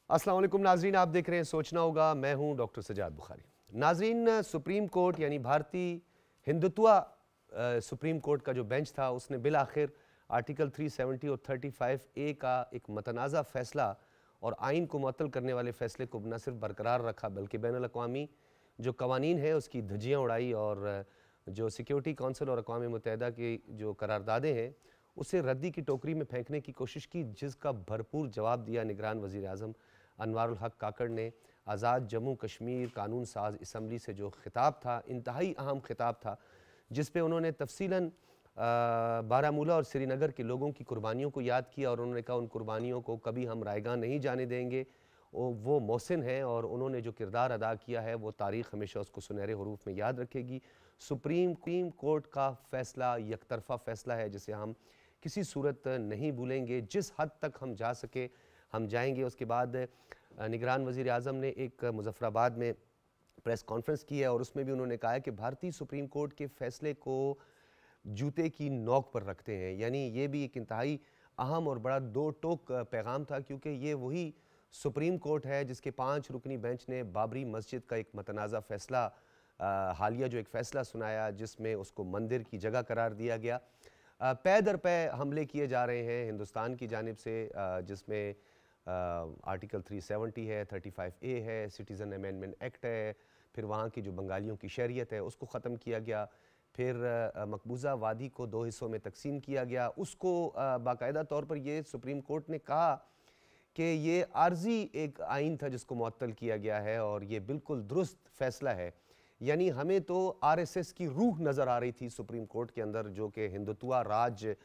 अस्सलाम वालेकुम नाजरीन, आप देख रहे हैं सोचना होगा। मैं हूं डॉक्टर सजाद बुखारी। नाजरीन, सुप्रीम कोर्ट यानी भारतीय हिंदुत्व सुप्रीम कोर्ट का जो बेंच था उसने बिल आखिर आर्टिकल 370 और 35A का एक मतनाज़ा फ़ैसला और आइन को मुअत्तल करने वाले फ़ैसले को न सिर्फ बरकरार रखा बल्कि बैनुल-अक़वामी जो कवानीन हैं उसकी धज्जियाँ उड़ाई और जो सिक्योरिटी कौंसिल और अक़वाम मुत्तहिदा की जो करारदादें हैं उसे रद्दी की टोकरी में फेंकने की कोशिश की, जिसका भरपूर जवाब दिया निगरान वज़ीर-ए-आज़म अनवारुल हक काकड़ ने। आज़ाद जम्मू कश्मीर कानून साज असम्बली से जो खिताब था, इंतहाई अहम खिताब था, जिस पे उन्होंने तफसीलन बारामूला और श्रीनगर के लोगों की कुर्बानियों को याद किया और उन्होंने कहा उन कुर्बानियों को कभी हम रायगां नहीं जाने देंगे। वो मोहसिन हैं और उन्होंने जो किरदार अदा किया है वो तारीख़ हमेशा उसको सुनहरे हरूफ में याद रखेगी। सुप्रीम कोर्ट का फ़ैसला यकतरफ़ा फ़ैसला है जिसे हम किसी सूरत नहीं भूलेंगे। जिस हद तक हम जा सके हम जाएंगे। उसके बाद निगरान वज़ीर आज़म ने एक मुज़फ़्फ़राबाद में प्रेस कॉन्फ्रेंस की है और उसमें भी उन्होंने कहा है कि भारतीय सुप्रीम कोर्ट के फ़ैसले को जूते की नोक पर रखते हैं। यानी ये भी एक इंतहाई अहम और बड़ा दो टोक पैगाम था, क्योंकि ये वही सुप्रीम कोर्ट है जिसके 5 रुकनी बेंच ने बाबरी मस्जिद का एक मतनाज़ा फ़ैसला हालिया जो एक फ़ैसला सुनाया जिसमें उसको मंदिर की जगह करार दिया गया। पै दर पै हमले किए जा रहे हैं हिंदुस्तान की जानिब से, जिसमें आर्टिकल 370 है, 35A है, सिटीज़न अमेंडमेंट एक्ट है, फिर वहाँ की जो बंगालियों की शहरियत है उसको ख़त्म किया गया, फिर मकबूजा वादी को 2 हिस्सों में तकसीम किया गया। उसको बाकायदा तौर पर ये सुप्रीम कोर्ट ने कहा कि ये आर्जी एक आइन था जिसको मुअत्तल किया गया है और ये बिल्कुल दुरुस्त फ़ैसला है। यानी हमें तो आरएसएस की रूह नज़र आ रही थी सुप्रीम कोर्ट के अंदर, जो कि हिंदुत्व राज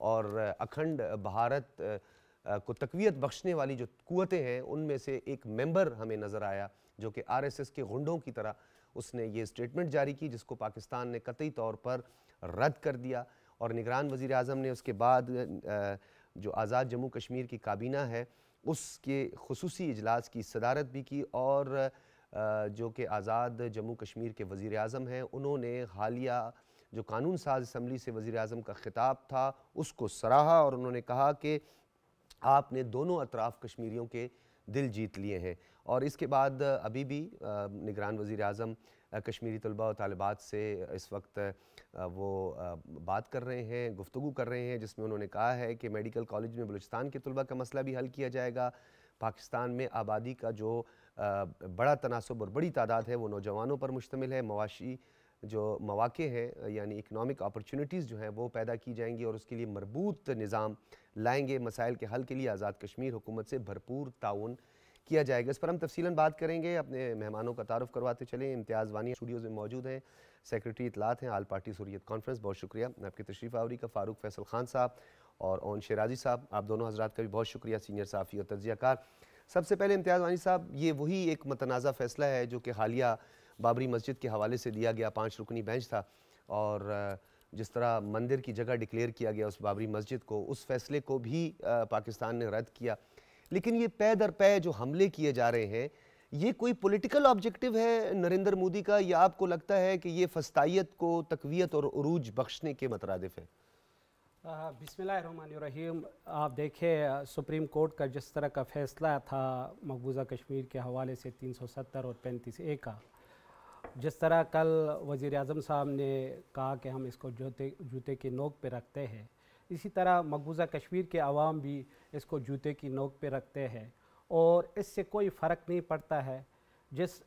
और अखंड भारत को तक़वियत बख्शने वाली जो क़ुव्वतें हैं उनमें से एक मेंबर हमें नज़र आया, जो कि आरएसएस के गुंडों की तरह उसने ये स्टेटमेंट जारी की जिसको पाकिस्तान ने कतई तौर पर रद्द कर दिया। और निगरान वज़ीर आज़म ने उसके बाद जो आज़ाद जम्मू कश्मीर की काबीना है उसके खुसूसी इजलास की सदारत भी की और जो कि आज़ाद जम्मू कश्मीर के वज़ीर आज़म हैं उन्होंने हालिया जो कानून साज असम्बली से वज़ीर आज़म का खिताब था उसको सराहा और उन्होंने कहा कि आपने दोनों अतराफ़ कश्मीरियों के दिल जीत लिए हैं। और इसके बाद अभी भी निगरान वज़ीर आज़म कश्मीरी तलबा और तालिबात से इस वक्त वो बात कर रहे हैं, गुफ्तगू कर रहे हैं, जिसमें उन्होंने कहा है कि मेडिकल कॉलेज में बलूचिस्तान के तलबा का मसला भी हल किया जाएगा। पाकिस्तान में आबादी का जो बड़ा तनासुब और बड़ी तादाद है वो नौजवानों पर मुश्तमिल है। मवाशी जो मौक़े हैं यानी इकनॉमिक अपॉर्चुनिटीज़ जो हैं वो पैदा की जाएंगी और उसके लिए मरबूत निज़ाम लाएंगे। मसाइल के हल के लिए आज़ाद कश्मीर हुकूमत से भरपूर ताउन किया जाएगा। इस पर हम तफसीलन बात करेंगे। अपने मेहमानों का तारुफ़ करवाते चलें। इम्तियाज़ वानी स्टूडियोज़ में मौजूद हैं, सेक्रेटरी इत्तलात हैं, आल पार्टी हुर्रियत कॉन्फ्रेंस। बहुत शुक्रिया आपकी तशरीफ़ आवरी का। फ़ारूक फैसल खान साहब और ओन शराजी साहब, आप दोनों हज़रात का भी बहुत शुक्रिया, सीनियर सहाफ़ी और तज्ज़ियाकार। सबसे पहले इम्तियाज़ वानी साहब, ये वही एक मतनाज़ा फ़ैसला है जो कि हालिया बाबरी मस्जिद के हवाले से दिया गया, 5 रुकनी बेंच था और जिस तरह मंदिर की जगह डिक्लेयर किया गया उस बाबरी मस्जिद को, उस फ़ैसले को भी पाकिस्तान ने रद्द किया। लेकिन ये पै दर पै जो हमले किए जा रहे हैं, ये कोई पॉलिटिकल ऑब्जेक्टिव है नरेंद्र मोदी का, या आपको लगता है कि ये फस्तायत को तक़वियत और उरूज बख्शने के मतरादिफ है? बिस्मिल्लाहिर्रहमानिर्रहीम। आप देखें सुप्रीम कोर्ट का जिस तरह का फ़ैसला था मकबूजा कश्मीर के हवाले से 370 और 35A का, जिस तरह कल वज़ीर आज़म साहब ने कहा कि हम इसको जूते की नोक पे रखते हैं, इसी तरह मकबूजा कश्मीर के अवाम भी इसको जूते की नोक पे रखते हैं और इससे कोई फ़र्क नहीं पड़ता है। जिस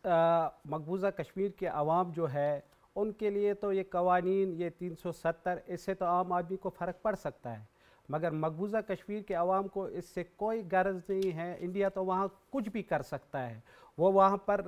मकबूजा कश्मीर के अवाम जो है उनके लिए तो ये कवानीन, ये 370, इससे तो आम आदमी को फ़र्क पड़ सकता है, मगर मकबूजा कश्मीर के अवाम को इससे कोई गर्ज नहीं है। इंडिया तो वहाँ कुछ भी कर सकता है, वो वहाँ पर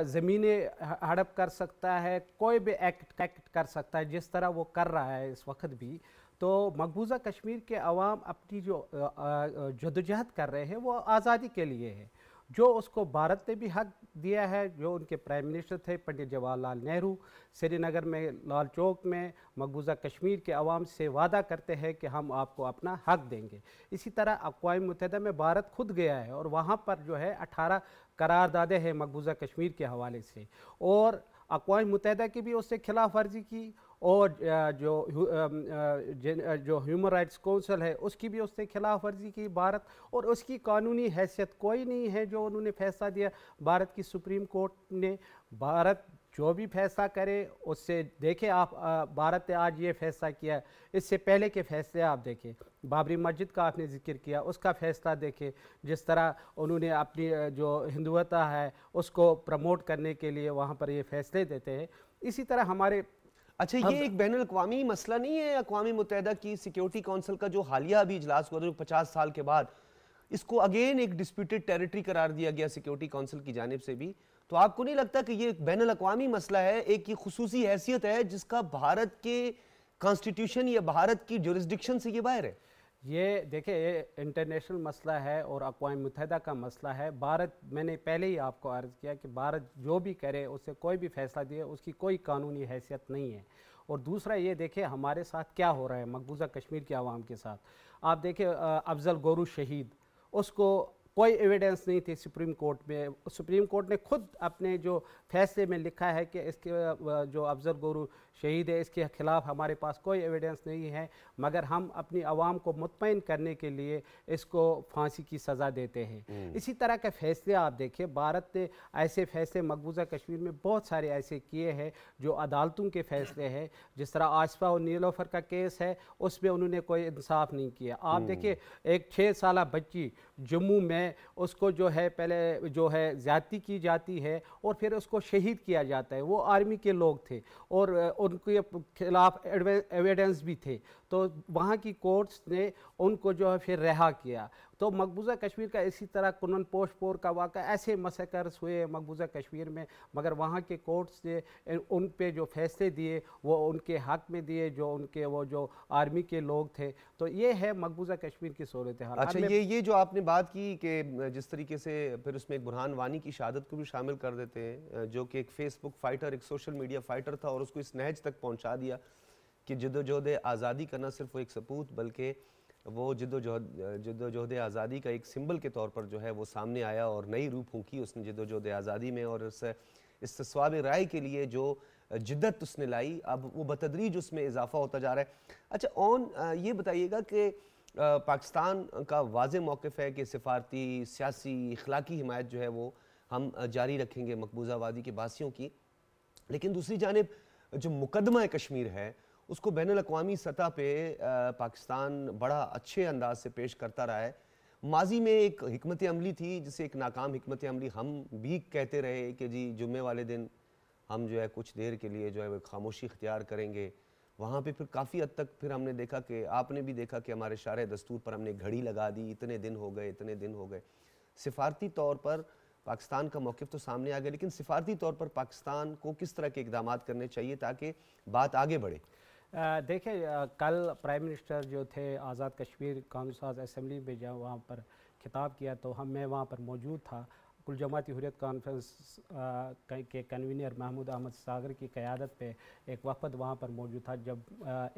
ज़मीनें हड़प कर सकता है, कोई भी एक्ट कर सकता है जिस तरह वो कर रहा है इस वक्त भी। तो मकबूजा कश्मीर के अवाम अपनी जो जदोजहद कर रहे हैं वो आज़ादी के लिए है, जो उसको भारत ने भी हक दिया है। जो उनके प्राइम मिनिस्टर थे पंडित जवाहरलाल नेहरू, श्रीनगर में लाल चौक में मकबूजा कश्मीर के अवाम से वादा करते हैं कि हम आपको अपना हक देंगे। इसी तरह अक़वाम मुत्तहिदा में भारत खुद गया है और वहाँ पर जो है 18 करारदादें हैं मकबूजा कश्मीर के हवाले से, और अक़वाम मुत्तहिदा की भी उससे खिलाफ वर्जी की और जो ह्यूमन राइट्स काउंसिल है उसकी भी उसने खिलाफ वर्जी की भारत, और उसकी कानूनी हैसियत कोई नहीं है जो उन्होंने फैसला दिया भारत की सुप्रीम कोर्ट ने। भारत जो भी फैसला करे उससे देखें आप, भारत ने आज ये फैसला किया, इससे पहले के फैसले आप देखें, बाबरी मस्जिद का आपने जिक्र किया, उसका फैसला देखें, जिस तरह उन्होंने अपनी जो हिंदुत्व है उसको प्रमोट करने के लिए वहाँ पर ये फैसले देते हैं। इसी तरह हमारे अच्छा, ये एक बैनुल अक़वामी मसला नहीं है? अक़वाम मुत्तहिदा की सिक्योरिटी काउंसिल का जो हालिया अभी इजलास हुआ, जो 50 साल के बाद, इसको अगेन एक डिस्प्यूटेड टेरिटरी करार दिया गया सिक्योरिटी काउंसिल की जानिब से भी। तो आपको नहीं लगता कि ये एक बैनुल अक़वामी मसला है, एक ये खुसूसी हैसियत है जिसका भारत के कॉन्स्टिट्यूशन या भारत की जुरिस्डिक्शन से ये बाहर है? ये देखिए, ये इंटरनेशनल मसला है और अक़वाम मुत्तहिदा का मसला है। भारत, मैंने पहले ही आपको अर्ज़ किया कि भारत जो भी करे, उससे कोई भी फैसला दिए, उसकी कोई कानूनी हैसियत नहीं है। और दूसरा ये देखिए हमारे साथ क्या हो रहा है मकबूजा कश्मीर के आवाम के साथ। आप देखिए अफजल गोरू शहीद, उसको कोई एविडेंस नहीं थी सुप्रीम कोर्ट में। सुप्रीम कोर्ट ने खुद अपने जो फैसले में लिखा है कि इसके जो अफजल गोरू शहीद है इसके ख़िलाफ़ हमारे पास कोई एविडेंस नहीं है, मगर हम अपनी आवाम को मुतमईन करने के लिए इसको फांसी की सज़ा देते हैं। इसी तरह के फैसले आप देखिए, भारत ने ऐसे फैसले मकबूजा कश्मीर में बहुत सारे ऐसे किए हैं जो अदालतों के फैसले हैं। जिस तरह आसिफा और नीलोफर का केस है, उसमें उन्होंने कोई इंसाफ नहीं किया। आप देखिए एक 6 साल बच्ची जम्मू में, उसको जो है पहले जो है ज़्यादती की जाती है और फिर उसको शहीद किया जाता है। वो आर्मी के लोग थे और उनके खिलाफ एविडेंस भी थे, तो वहाँ की कोर्ट्स ने उनको जो है फिर रिहा किया। तो मकबूजा कश्मीर का इसी तरह कुनन पोशपोर का वाक़ा, ऐसे मसकर्स हुए मकबूजा कश्मीर में, मगर वहाँ के कोर्ट्स ने उन पे जो फैसले दिए वो उनके हक़ में दिए, जो उनके वो जो आर्मी के लोग थे। तो ये है मकबूजा कश्मीर की सूरत हाल। अच्छा, ये जो आपने बात की कि जिस तरीके से फिर उसमें एक बुरहान वानी की शहादत को भी शामिल कर देते हैं, जो कि एक फेसबुक फाइटर, एक सोशल मीडिया फाइटर था, और उसको इस नहज तक पहुँचा दिया कि जद्दोजहद आज़ादी का न सिर्फ वो एक सपूत, बल्कि वो जद्दोजहद आज़ादी का एक सिंबल के तौर पर जो है वो सामने आया और नई रूह फूंकी उसने जद्दोजहद आज़ादी में, और इस्तिस्वाब राय के लिए जो जिद्दत उसने लाई, अब वो बतदरीज उसमें इजाफा होता जा रहा है। अच्छा, ये बताइएगा कि पाकिस्तान का वाज़ेह मौक़िफ़ है कि सिफारती, सियासी, इखलाकी हिमायत जो है वो हम जारी रखेंगे मकबूजा वादी के बासियों की, लेकिन दूसरी जानिब जो मुकदमा कश्मीर है उसको बैनुल अक़वामी सतह पे पाकिस्तान बड़ा अच्छे अंदाज से पेश करता रहा है। माजी में एक हिकमत अमली थी, जिसे एक नाकाम हिकमत अमली हम भी कहते रहे कि जी जुम्मे वाले दिन हम जो है कुछ देर के लिए जो है वो खामोशी इख्तियार करेंगे। वहाँ पे फिर काफ़ी हद तक फिर हमने देखा कि आपने भी देखा कि हमारे शारे दस्तूर पर हमने घड़ी लगा दी, इतने दिन हो गए, इतने दिन हो गए। सिफारती तौर पर पाकिस्तान का मौक़िफ़ तो सामने आ गया, लेकिन सिफारती तौर पर पाकिस्तान को किस तरह के इक़दाम करने चाहिए ताकि बात आगे बढ़े? देखिए, कल प्राइम मिनिस्टर जो थे आज़ाद कश्मीर कानून साज असम्बली में जब वहाँ पर खिताब किया तो मैं वहाँ पर मौजूद था। कुल जमाती हुर्रियत कॉन्फ्रेंस के कन्वीनर महमूद अहमद सागर की क़यादत पे एक वफ़द वहाँ पर मौजूद था। जब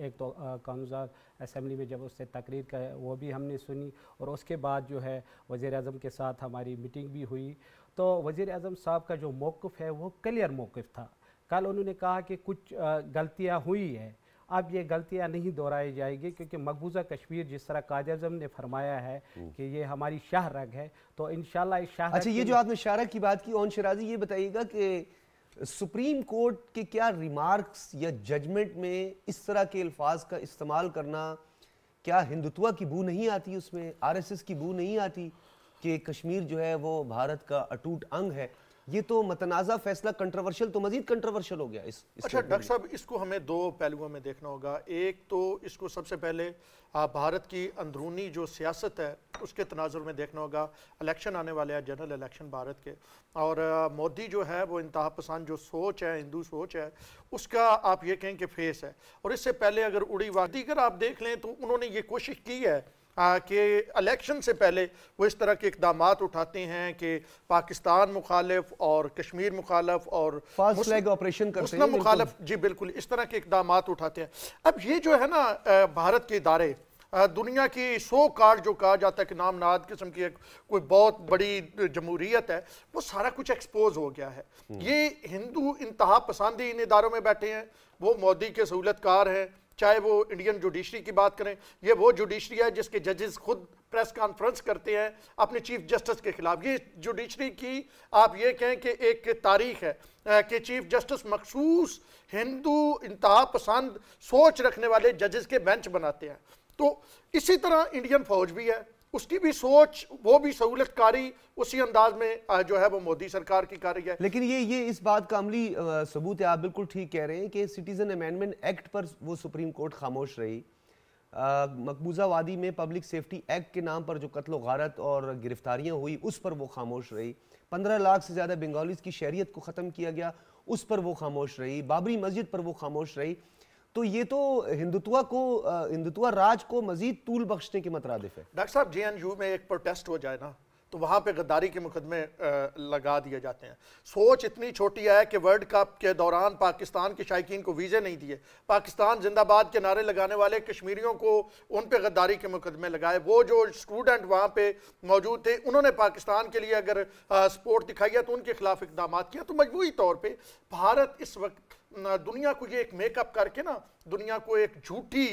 एक तो कानून साज असम्बली में जब उससे तकरीर का वो भी हमने सुनी, और उसके बाद जो है वज़ीर-ए-आज़म के साथ हमारी मीटिंग भी हुई। तो वज़ीर-ए-आज़म साहब का जो मौक़िफ़ है वो क्लियर मौक़िफ़ था। कल उन्होंने कहा कि कुछ गलतियाँ हुई हैं, अब ये गलतियां नहीं दोहराई जाएगी, क्योंकि मकबूजा कश्मीर जिस तरह कायद-ए-आज़म ने फरमाया है कि ये हमारी शाह रग है, तो इंशाल्लाह इस शाह। अच्छा, ये जो आपने शाह रग की बात की, ओन शिराजी, ये बताइएगा कि सुप्रीम कोर्ट के क्या रिमार्क्स या जजमेंट में इस तरह के अल्फाज का इस्तेमाल करना, क्या हिंदुत्व की बू नहीं आती, उसमें RSS की बू नहीं आती कि कश्मीर जो है वो भारत का अटूट अंग है? ये तो मतनाज़ा फैसला कंट्रोवर्शियल तो मजीद कंट्रोवर्शियल हो गया इस अच्छा डॉक्टर साहब, इसको हमें दो पहलुओं में देखना होगा। एक तो इसको सबसे पहले भारत की अंदरूनी जो सियासत है उसके तनाजुर में देखना होगा। इलेक्शन आने वाले हैं, जनरल इलेक्शन भारत के, और मोदी जो है वो इंतहा पसंद जो सोच है, हिंदू सोच है, उसका आप ये कहें कि फेस है। और इससे पहले अगर उड़ी वादी अगर आप देख लें तो उन्होंने ये कोशिश की है कि इलेक्शन से पहले वो इस तरह के इक़दाम उठाते हैं कि पाकिस्तान मुखालिफ और कश्मीर मुखालिफ और फर्स्ट फ्लैग ऑपरेशन करते हैं, मुखालिफ, जी बिल्कुल, इस तरह के इक़दाम उठाते हैं। अब ये जो है ना भारत के इदारे दुनिया की 100 कार्ड जो कहा जाता है कि नामनाद किस्म की एक कोई बहुत बड़ी जमहूरियत है, वो सारा कुछ एक्सपोज हो गया है। ये हिंदू इंतहा पसंदी इन इदारों में बैठे हैं, वो मोदी के सहूलतकार हैं, चाहे वो इंडियन जुडिशरी की बात करें, ये वो जुडिशरी है जिसके जजेस खुद प्रेस कॉन्फ्रेंस करते हैं अपने चीफ जस्टिस के खिलाफ। ये जुडिशरी की आप ये कहें कि एक तारीख है कि चीफ जस्टिस मखसूस हिंदू इंतहा पसंद सोच रखने वाले जजेस के बेंच बनाते हैं। तो इसी तरह इंडियन फौज भी है, उसकी भी सोच, वो भी सहूलतकारी उसी अंदाज में जो है वो मोदी सरकार की कर रही है। लेकिन ये इस बात का अमली सबूत है, आप बिल्कुल ठीक कह रहे हैं कि सिटीजन अमेंडमेंट एक्ट पर वो सुप्रीम कोर्ट खामोश रही। मकबूजा वादी में पब्लिक सेफ्टी एक्ट के नाम पर जो कत्ल गारत और गिरफ्तारियां हुई उस पर वो खामोश रही। 15 लाख से ज़्यादा बंगालीज की शहरियत को ख़त्म किया गया, उस पर वो खामोश रही। बाबरी मस्जिद पर वो खामोश रही। तो ये तो हिंदुत्वा राज को मजीद तूल बख्शने के मतरादिफ है। डॉक्टर साहब, JNU में एक प्रोटेस्ट हो जाए ना तो वहाँ पे गद्दारी के मुकदमे लगा दिए जाते हैं। सोच इतनी छोटी है कि वर्ल्ड कप के दौरान पाकिस्तान के शायकीन को वीज़े नहीं दिए, पाकिस्तान जिंदाबाद के नारे लगाने वाले कश्मीरियों को उन पे गद्दारी के मुकदमे लगाए। वो जो स्टूडेंट वहाँ पे मौजूद थे उन्होंने पाकिस्तान के लिए अगर सपोर्ट दिखाई है तो उनके खिलाफ इकदाम किया। तो मजमूई तौर पर भारत इस वक्त दुनिया को ये एक मेकअप करके ना, दुनिया को एक झूठी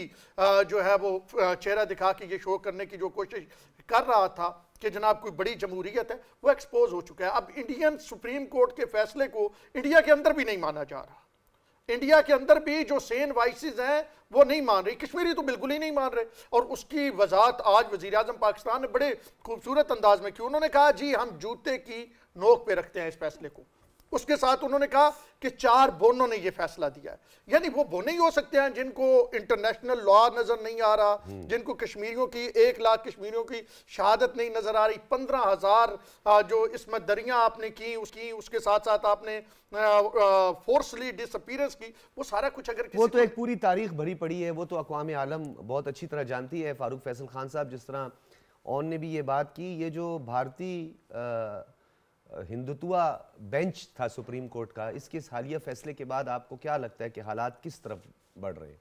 जो है वो चेहरा दिखा के ये शो करने की जो कोशिश कर रहा था कि जनाब कोई बड़ी जमहूरियत है, वो एक्सपोज हो चुका है। अब इंडियन सुप्रीम कोर्ट के फैसले को इंडिया के अंदर भी नहीं माना जा रहा। इंडिया के अंदर भी जो सेन वाइसेस हैं वो नहीं मान रही, कश्मीरी तो बिल्कुल ही नहीं मान रहे। और उसकी वजाहत आज वजीर आजम पाकिस्तान ने बड़े खूबसूरत अंदाज में की। उन्होंने कहा जी हम जूते की नोक पे रखते हैं इस फैसले को। उसके साथ उन्होंने कहा कि 4 बोनों ने यह फैसला दिया है। यानी वो बोने ही हो सकते हैं जिनको इंटरनेशनल लॉ नजर नहीं आ रहा, जिनको कश्मीरियों की 1 लाख कश्मीरियों की शहादत नहीं नजर आ रही, 15,000 जो इसमें दरियां आपने की, उसके साथ साथ आपने फोर्सली डिसअपीयरेंस की, वो सारा कुछ अगर वो तो एक पूरी तारीख भरी पड़ी है, वो तो अक़वाम आलम बहुत अच्छी तरह जानती है। फारूक फैसल खान साहब, जिस तरह ऑन ने भी ये बात की, ये जो भारतीय हिंदुत्वा बेंच था सुप्रीम कोर्ट का, इसके इस हालिया फैसले के बाद आपको क्या लगता है कि हालात किस तरफ बढ़ रहे हैं?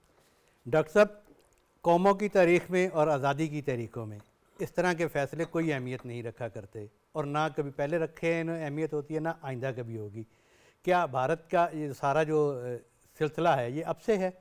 डॉक्टर साहब, कौमों की तारीख में और आज़ादी की तारीखों में इस तरह के फ़ैसले कोई अहमियत नहीं रखा करते, और ना कभी पहले रखे हैं, ना अहमियत होती है, ना आइंदा कभी होगी। क्या भारत का ये सारा जो सिलसिला है ये अब से है?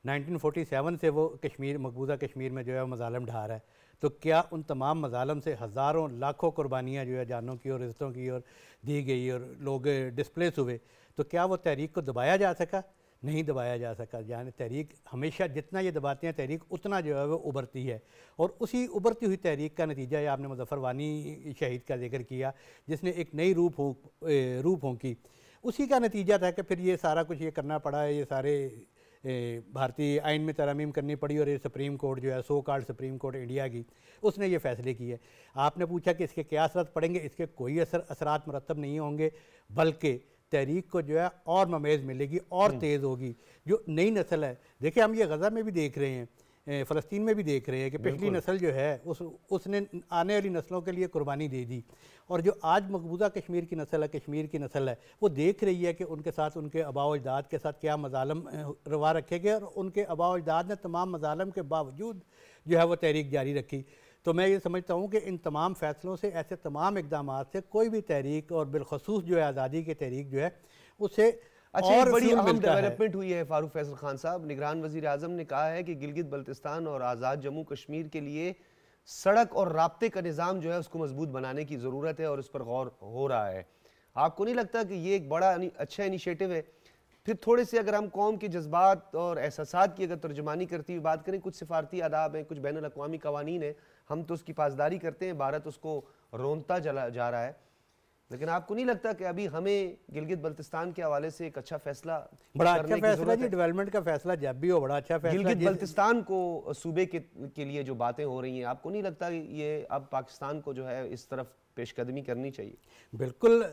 1947 से वो कश्मीर, मकबूजा कश्मीर में जो है मज़ालिम ढा रहा है। तो क्या उन तमाम मज़ालम से हज़ारों लाखों कुर्बानियाँ जो है जानों की और रिश्तों की और दी गई और लोग डिस्प्लेस हुए, तो क्या वो तहरीक को दबाया जा सका? नहीं दबाया जा सका। यानी तहरीक हमेशा जितना ये दबाते हैं तहरीक उतना जो है वो उभरती है, और उसी उभरती हुई तहरीक का नतीजा है, आपने मुज़फ़्फ़र वानी शहीद का जिक्र किया जिसने एक नई रूप होंकी, उसी का नतीजा था कि फिर ये सारा कुछ ये करना पड़ा है, ये सारे भारतीय आइन में तरमीम करनी पड़ी, और ये सुप्रीम कोर्ट जो है, so called supreme court India की, उसने ये फ़ैसले किए। आपने पूछा कि इसके क्या असरात पड़ेंगे, इसके कोई असरात मुरतब नहीं होंगे, बल्कि तहरीक को जो है और ममेज़ मिलेगी और तेज़ होगी। जो नई नस्ल है, देखिए हम ये गज़ा में भी देख रहे हैं, फ़लस्तीन में भी देख रहे हैं कि पिछली नस्ल जो है उसने आने वाली नस्लों के लिए कुर्बानी दे दी, और जो आज मकबूजा कश्मीर की नस्ल है, कश्मीर की नस्ल है, वो देख रही है कि उनके साथ, उनके आबा अजदाद के साथ क्या मज़ालम रवा रखे गए, और उनके आबा अजदाद ने तमाम मज़ालम के बावजूद जो है वो तहरीक जारी रखी। तो मैं ये समझता हूँ कि इन तमाम फ़ैसलों से, ऐसे तमाम इक़दाम से कोई भी तहरीक, और बिलखसूस जो है आज़ादी की तहरीक जो है, उससे अच्छा, एक बड़ी अहम डेवलपमेंट हुई है फारूक फैसल खान साहब। निगरान वज़ीर आज़म ने कहा है कि गिलगित बल्तिस्तान और आज़ाद जम्मू कश्मीर के लिए सड़क और राब्ते का निज़ाम जो है उसको मजबूत बनाने की ज़रूरत है, और उस पर गौर हो रहा है। आपको नहीं लगता कि ये एक बड़ा अच्छा इनिशिएटिव है? फिर थोड़े से अगर हम कौम के जज्बात और एहसासात की अगर तर्जुमानी करती हुई बात करें, कुछ सिफारती आदाब हैं, कुछ बैनुल अक़वामी क़वानीन हैं, हम तो उसकी पासदारी करते हैं, भारत उसको रोनता जा रहा है, लेकिन आपको नहीं लगता कि अभी हमें गिलगित बल्तिस्तान के हवाले से एक अच्छा फैसला, बड़ा अच्छा फैसला जी, डेवलपमेंट का फैसला जब भी हो बड़ा अच्छा फैसला, गिलगित बल्तिस्तान को सूबे के लिए जो बातें हो रही हैं, आपको नहीं लगता ये अब पाकिस्तान को जो है इस तरफ पेशकदमी करनी चाहिए? बिल्कुल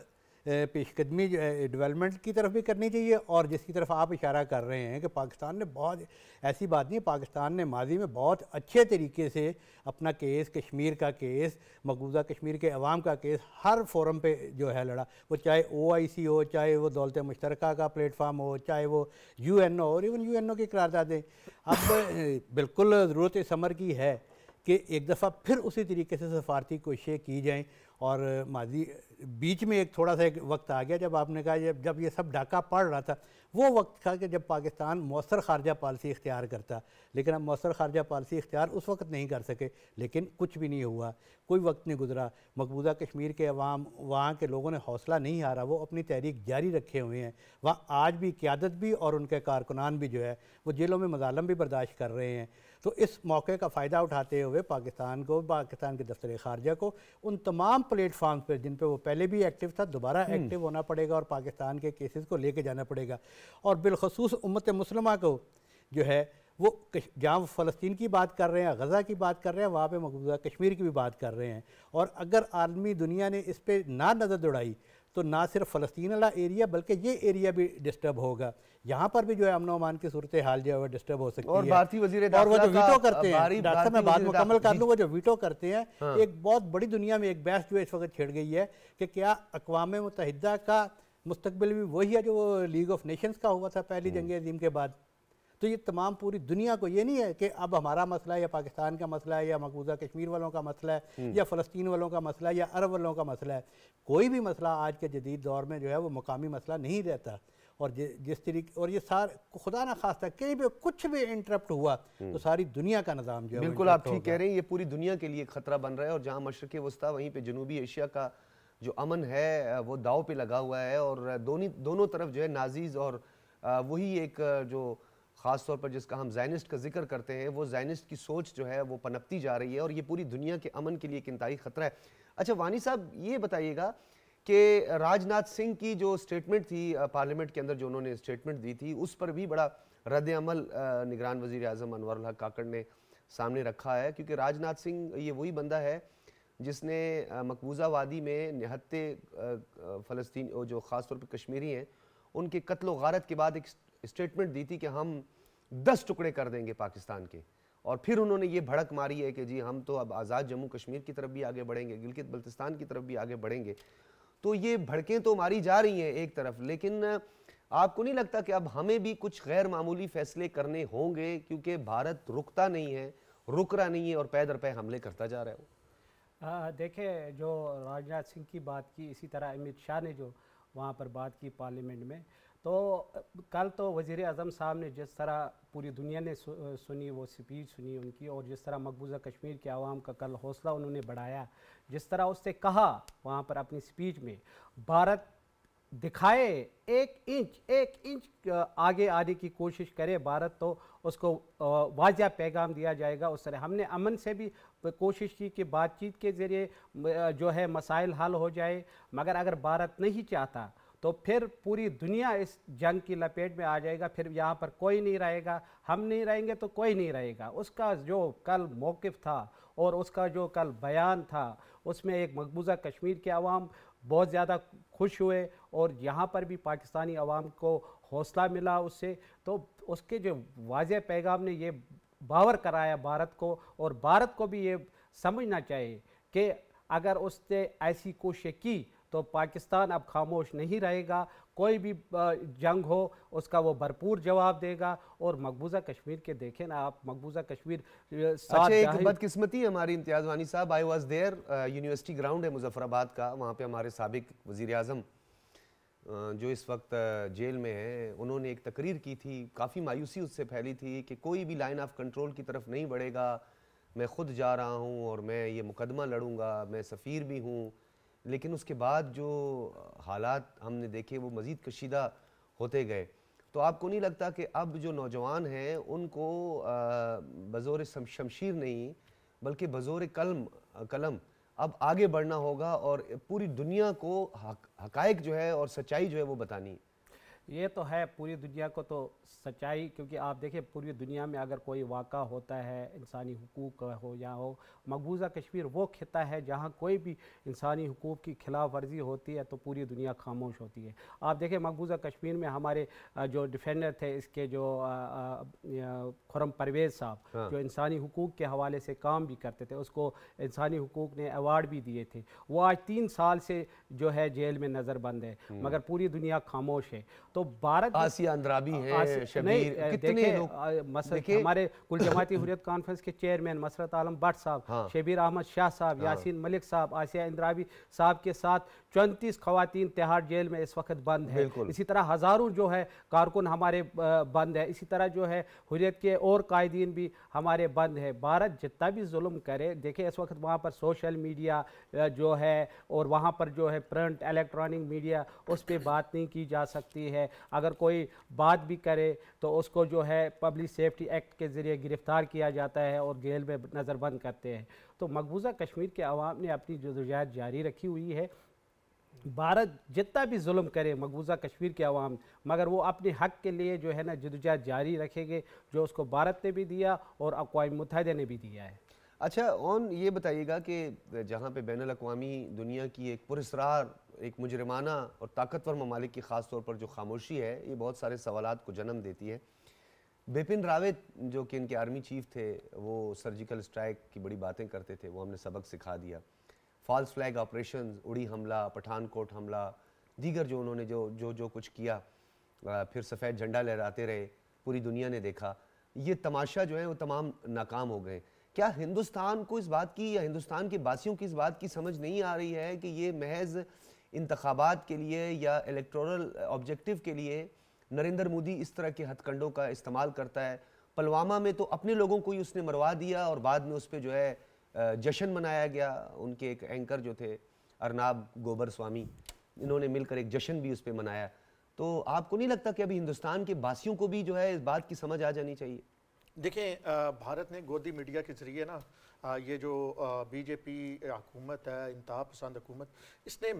पेशकदमी डेवलपमेंट की तरफ भी करनी चाहिए, और जिसकी तरफ आप इशारा कर रहे हैं कि पाकिस्तान ने बहुत, ऐसी बात नहीं, पाकिस्तान ने माजी में बहुत अच्छे तरीके से अपना केस, कश्मीर का केस, मकबूजा कश्मीर के अवाम का केस हर फोरम पे जो है लड़ा, वो चाहे OIC हो, चाहे वो दौलत मुश्तरका का प्लेटफार्म हो, चाहे वो UNO और इवन UNO की करारदादें। अब बिल्कुल ज़रूरत इस अमर की है कि एक दफ़ा फिर उसी तरीके से सफारती कोशिशें की जाएँ। और माजी बीच में एक थोड़ा सा एक वक्त आ गया जब आपने कहा जब ये सब डाका पड़ रहा था, वो वक्त था कि जब पाकिस्तान मौसर खारजा पॉलिसी इख्तियार करता, लेकिन अब मौसर खारजा पॉलिसी इख्तियार उस वक्त नहीं कर सके। लेकिन कुछ भी नहीं हुआ, कोई वक्त नहीं गुजरा, मकबूजा कश्मीर के अवाम, वहाँ के लोगों ने हौसला नहीं हारा, वो अपनी तहरीक जारी रखे हुए हैं। वहाँ आज भी क़यादत भी और उनके कारकुनान भी जो है वो जेलों में मज़ालम भी बर्दाश्त कर रहे हैं। तो इस मौके का फ़ायदा उठाते हुए पाकिस्तान को, पाकिस्तान के दफ्तर ख़ारजा को उन तमाम प्लेटफार्म पर जिन पर वो पहले भी एक्टिव था दोबारा एक्टिव होना पड़ेगा और पाकिस्तान के केसेस को लेके जाना पड़ेगा। और बिलखसूस उम्मत मुस्लिमा को जो है वो जहाँ फ़लस्तीन की बात कर रहे हैं, गज़ा की बात कर रहे हैं, वहाँ पे मकबूजा कश्मीर की भी बात कर रहे हैं। और अगर आलमी दुनिया ने इस पर ना नज़र दौड़ाई तो ना सिर्फ फ़लस्तीन वाला एरिया बल्कि ये एरिया भी डिस्टर्ब होगा। यहाँ पर भी जो है अमन अमान की सूरत हाल जो है डिस्टर्ब हो सकती है। और भारतीय वज़ीर और वो जो वीटो करते हैं, डॉक्टर साहब मैं बात मुकम्मल कर लूँ, वो जो वीटो करते हैं, हाँ। एक बहुत बड़ी दुनिया में एक बहस जो इस वक्त छिड़ गई है कि क्या अक़वाम मुत्तहिदा का मुस्तकबिल भी वही है जो लीग ऑफ नेशंस का हुआ था पहली जंग अज़ीम के बाद। तो ये तमाम पूरी दुनिया को ये नहीं है कि अब हमारा मसला है या पाकिस्तान का मसला है या मकबूजा कश्मीर वालों का मसला है या फ़लस्तीन वालों का मसला है या अरब वालों का मसला है। कोई भी मसला आज के जदीद दौर में जो है वो मुकामी मसला नहीं रहता। और जिस तरीके और ये खुदा ना खास्ता कहीं पे कुछ भी इंटरप्ट हुआ तो सारी दुनिया का निज़ाम जो है बिल्कुल आप ठीक कह रहे हैं, ये पूरी दुनिया के लिए खतरा बन रहा है। और जहाँ मशरक़ वस्ता वहीं पे जनूबी एशिया का जो अमन है वो दाव पे लगा हुआ है। और दोनों तरफ जो है नाजीज़ और वही एक जो ख़ास तौर पर जिसका हम ज़ायनिस्ट का जिक्र करते हैं, वो ज़ायनिस्ट की सोच जो है वो पनपती जा रही है और ये पूरी दुनिया के अमन के लिए एक इंतहाई ख़तरा है। अच्छा वानी साहब ये बताइएगा कि राजनाथ सिंह की जो स्टेटमेंट थी पार्लियामेंट के अंदर, जो उन्होंने स्टेटमेंट दी थी, उस पर भी बड़ा रद्द अमल निगरान वज़ीर आज़म अनवर हक काकड़ ने सामने रखा है। क्योंकि राजनाथ सिंह ये वही बंदा है जिसने मकबूजा वादी में निहत्ते फ़लस्तीन जो ख़ास तौर पर कश्मीरी हैं उनके कत्ल व गारत के बाद एक स्टेटमेंट दी थी कि हम 10 टुकड़े कर देंगे पाकिस्तान के। और फिर उन्होंने ये भड़क मारी है कि जी हम तो अब आज़ाद जम्मू कश्मीर की तरफ भी आगे बढ़ेंगे, गिलगित बल्तिस्तान की तरफ भी आगे बढ़ेंगे। तो ये भड़कें तो मारी जा रही हैं एक तरफ, लेकिन आपको नहीं लगता कि अब हमें भी कुछ गैर मामूली फैसले करने होंगे क्योंकि भारत रुकता नहीं है, रुक रहा नहीं है और पै दर पै हमले करता जा रहा है? देखिए जो राजनाथ सिंह की बात की, इसी तरह अमित शाह ने जो वहाँ पर बात की पार्लियामेंट में, तो कल तो वज़ीर आज़म साहब ने जिस तरह पूरी दुनिया ने सुनी, वो स्पीच सुनी उनकी, और जिस तरह मकबूजा कश्मीर के आवाम का कल हौसला उन्होंने बढ़ाया, जिस तरह उससे कहा वहाँ पर अपनी स्पीच में, भारत दिखाए एक इंच आगे आने की कोशिश करे भारत, तो उसको वाज़िया पैगाम दिया जाएगा। उस तरह हमने अमन से भी कोशिश की कि बातचीत के ज़रिए जो है मसाइल हल हो जाए, मगर अगर भारत नहीं चाहता तो फिर पूरी दुनिया इस जंग की लपेट में आ जाएगा। फिर यहाँ पर कोई नहीं रहेगा, हम नहीं रहेंगे तो कोई नहीं रहेगा। उसका जो कल मौक़िफ़ था और उसका जो कल बयान था, उसमें एक मकबूजा कश्मीर के अवाम बहुत ज़्यादा खुश हुए और यहाँ पर भी पाकिस्तानी अवाम को हौसला मिला उससे। तो उसके जो वाज़ेह पैगाम ने ये बावर कराया भारत को, और भारत को भी ये समझना चाहिए कि अगर उसने ऐसी कोशिश की तो पाकिस्तान अब खामोश नहीं रहेगा। कोई भी जंग हो उसका वो भरपूर जवाब देगा। और मकबूजा कश्मीर के देखें ना आप, मकबूजा कश्मीर अच्छा एक बदकिस्मती है हमारी इम्तियाज़ वानी साहब, I was there, university ground है मुजफ्फराबाद का, वहाँ पे हमारे साबिक वज़ीर आज़म जो इस वक्त जेल में है, उन्होंने एक तकरीर की थी, काफ़ी मायूसी उससे फैली थी कि कोई भी लाइन ऑफ कंट्रोल की तरफ नहीं बढ़ेगा, मैं ख़ुद जा रहा हूँ और मैं ये मुकदमा लड़ूंगा, मैं सफ़ीर भी हूँ। लेकिन उसके बाद जो हालात हमने देखे वो मज़ीद कशीदा होते गए। तो आपको नहीं लगता कि अब जो नौजवान हैं उनको बज़ोर शमशीर नहीं बल्कि बज़ोर कलम अब आगे बढ़ना होगा और पूरी दुनिया को हक़ाइक़ जो है और सच्चाई जो है वो बतानी? ये तो है पूरी दुनिया को तो सच्चाई, क्योंकि आप देखिए पूरी दुनिया में अगर कोई वाक़ा होता है इंसानी हुकूक का हो या हो, मकबूजा कश्मीर वो खिता है जहाँ कोई भी इंसानी हुकूक की खिलाफ वर्जी होती है तो पूरी दुनिया खामोश होती है। आप देखिए मकबूजा कश्मीर में हमारे जो डिफेंडर थे इसके, जो खुरम परवेज़ साहब, हाँ। जो इंसानी हुकूक के हवाले से काम भी करते थे, उसको इंसानी हुकूक ने अवार्ड भी दिए थे। वो आज 3 साल से जो है जेल में नज़रबंद है, मगर पूरी दुनिया खामोश है। तो भारत आसिया अंद्राबी हैं, शबीर, कितने लोग हमारे कुल जमाती हुर्रियत कॉन्फ्रेंस के चेयरमैन मसरत आलम भट्ट साहब, हाँ। शबीर अहमद शाह साहब, यासीन मलिक साहब, आसिया अंद्राबी साहब के साथ 34 खवातीन तिहाड़ जेल में इस वक्त बंद है। इसी तरह हज़ारों जो है कारकुन हमारे बंद है। इसी तरह जो है हुर्रियत के और कायदीन भी हमारे बंद है। भारत जितना भी जुल्म करे, देखें इस वक्त वहाँ पर सोशल मीडिया जो है और वहाँ पर जो है प्रिंट इलेक्ट्रॉनिक मीडिया, उस पर बात नहीं की जा सकती है। अगर कोई बात भी करे तो उसको जो है पब्लिक सेफ्टी एक्ट के ज़रिए गिरफ्तार किया जाता है और जेल में नज़रबंद करते हैं। तो मकबूजा कश्मीर के अवाम ने अपनी जदोजहद जारी रखी हुई है। भारत जितना भी जुल्म करे मकबूजा कश्मीर के अवाम, मगर वो अपने हक के लिए जो है ना जदोजहद जारी रखेंगे, जो उसको भारत ने भी दिया और अक़वाम मुत्तहिदा ने भी दिया है। अच्छा, और ये बताइएगा कि जहाँ पे बैनुल अक़वामी दुनिया की एक पुरस्रार, एक मुजरिमाना और ताकतवर ममालिक की ख़ास तौर पर जो खामोशी है, ये बहुत सारे सवालात को जन्म देती है। बिपिन रावत जो कि इनके आर्मी चीफ थे, वो सर्जिकल स्ट्राइक की बड़ी बातें करते थे, वो हमने सबक सिखा दिया। फॉल्स फ्लैग ऑपरेशन, उड़ी हमला, पठानकोट हमला, दीगर जो उन्होंने जो कुछ किया, फिर सफ़ेद झंडा लहराते रहे, पूरी दुनिया ने देखा। ये तमाशा जो है वो तमाम नाकाम हो गए। क्या हिंदुस्तान को इस बात की, या हिंदुस्तान के बासियों की इस बात की समझ नहीं आ रही है कि ये महज इंतखाबात के लिए या इलेक्टोरल ऑब्जेक्टिव के लिए नरेंद्र मोदी इस तरह के हथकंडों का इस्तेमाल करता है? पुलवामा में तो अपने लोगों को ही उसने मरवा दिया और बाद में उस पर जो है जश्न मनाया गया। उनके एक एंकर जो थे अर्नाब गोबर स्वामी, इन्होंने मिलकर एक जश्न भी उस पर मनाया। तो आपको नहीं लगता कि अभी हिंदुस्तान के बासियों को भी जो है इस बात की समझ आ जानी चाहिए? देखें, भारत ने गोदी मीडिया के ज़रिए ना ये जो बीजेपी हुकूमत है, इंतहा पसंद हुकूमत, इसने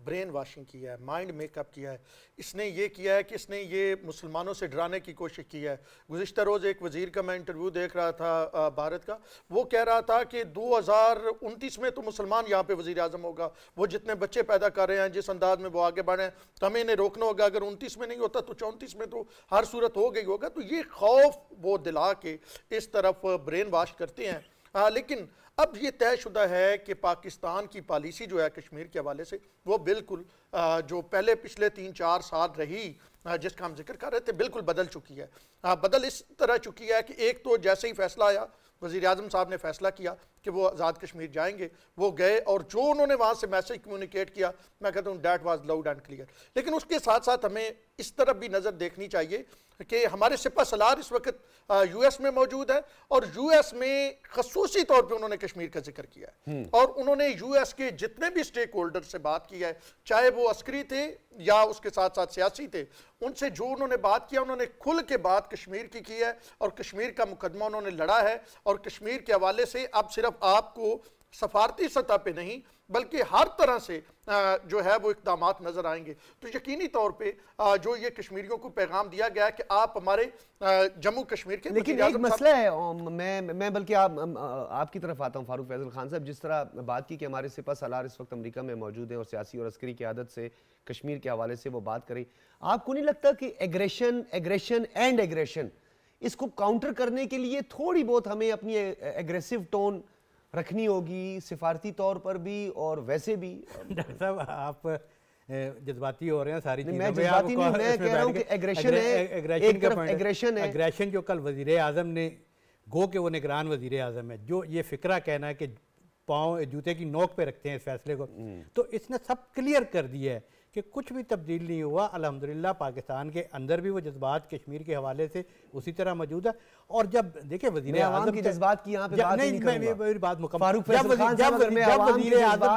ब्रेन वाशिंग किया है, माइंड मेकअप किया है। इसने ये किया है कि इसने ये मुसलमानों से डराने की कोशिश की है। गुज़िश्ता रोज़ एक वज़ीर का मैं इंटरव्यू देख रहा था भारत का, वो कह रहा था कि 2029 में तो मुसलमान यहाँ पे वज़ीर आज़म होगा। वो जितने बच्चे पैदा कर रहे हैं, जिस अंदाज में वो आगे बढ़े हैं, तो हमें इन्हें रोकना होगा। अगर 29 में नहीं होता तो 34 में तो हर सूरत हो गई होगा। तो ये खौफ वो दिला के इस तरफ ब्रेन वाश करते हैं। लेकिन अब ये तयशुदा है कि पाकिस्तान की पॉलिसी जो है कश्मीर के हवाले से, वो बिल्कुल जो पहले पिछले 3-4 साल रही जिसका हम जिक्र कर रहे थे, बिल्कुल बदल चुकी है। बदल इस तरह चुकी है कि एक तो जैसे ही फैसला आया, वज़ीर आज़म साहब ने फैसला किया कि वो आज़ाद कश्मीर जाएंगे, वो गए और जो उन्होंने वहाँ से मैसेज कम्युनिकेट किया, मैं कहता हूँ that was loud and clear. लेकिन उसके साथ साथ हमें इस तरफ भी नज़र देखनी चाहिए कि हमारे सिपा सलार इस वक्त यूएस में मौजूद है और यूएस में खसूसी तौर पे उन्होंने कश्मीर का जिक्र किया है और उन्होंने यूएस के जितने भी स्टेक होल्डर से बात की है, चाहे वो अस्करी थे या उसके साथ साथ सियासी थे, उनसे जो उन्होंने बात किया, उन्होंने खुल के बात कश्मीर की है और कश्मीर का मुकदमा उन्होंने लड़ा है। और कश्मीर के हवाले से अब सिर्फ आपको सफारती सतह पे नहीं बल्कि हर तरह से जो है वो इक़दामात नजर आएंगे। तो यकीनी तौर पे जो ये कश्मीरियों को पैगाम दिया गया है कि आप हमारे जम्मू कश्मीर के, लेकिन एक मसला है, मैं बल्कि आपकी तरफ आता हूँ फारूक फैजल खान साहब, जिस तरह बात की कि हमारे सिपा सलार इस वक्त अमेरिका में मौजूद हैं और सियासी और अस्करी क़यादत से कश्मीर के हवाले से वो बात करें, आपको नहीं लगता कि एग्रेशन इसको काउंटर करने के लिए थोड़ी बहुत हमें अपनी एग्रेसिव टोन रखनी होगी, सिफारती तौर पर भी और वैसे भी? डॉक्टर साहब, आप जज्बाती हो रहे हैं सारी चीजें। मैं जज्बाती नहीं, मैं कह रहा हूं कि एग्रेशन है, एक तरफ एग्रेशन है। एग्रेशन जो कल वजीर आज़म ने, गो के वो निगरान वजीर आज़म है, जो ये फिक्रा कहना है कि पाँव जूते की नोक पे रखते हैं इस फैसले को, तो इसने सब क्लियर कर दिया है कि कुछ भी तब्दील नहीं हुआ। अल्हम्दुलिल्लाह पाकिस्तान के अंदर भी वो जज्बात कश्मीर के हवाले से उसी तरह मौजूद है। और जब देखिए वज़ीर आज़म के जज्बात की यहाँ पे बात नहीं करूंगा, मेरी बात मुकम्मल, फारूक फैसल खान साहब अगर मैं